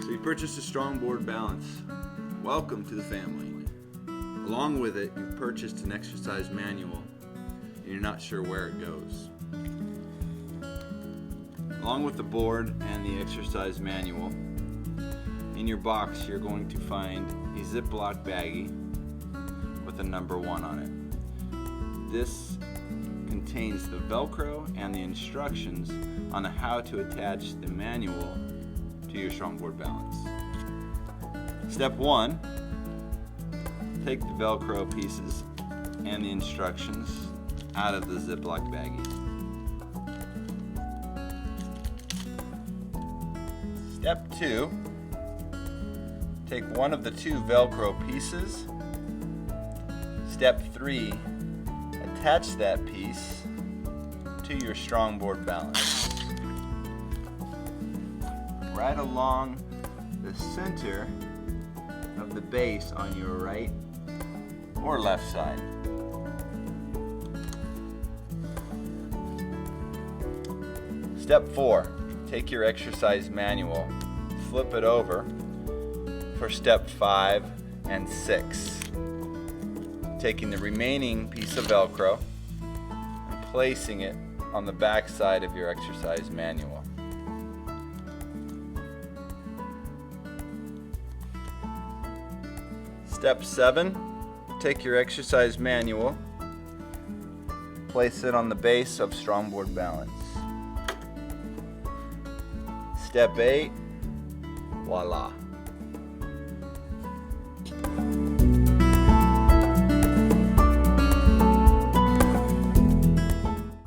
So you purchased a Strongboard Balance. Welcome to the family. Along with it, you've purchased an exercise manual and you're not sure where it goes. Along with the board and the exercise manual, in your box you're going to find a Ziploc baggie with a number 1 on it. This contains the Velcro and the instructions on how to attach the manual to your Strongboard Balance. Step 1, take the Velcro pieces and the instructions out of the Ziploc baggie. Step 2, take one of the 2 Velcro pieces. Step 3, attach that piece to your Strongboard Balance. Right along the center of the base on your right or left side. Step 4, take your exercise manual, flip it over for step 5 and 6. Taking the remaining piece of Velcro and placing it on the back side of your exercise manual. Step 7, take your exercise manual, place it on the base of Strongboard Balance. Step 8, voila.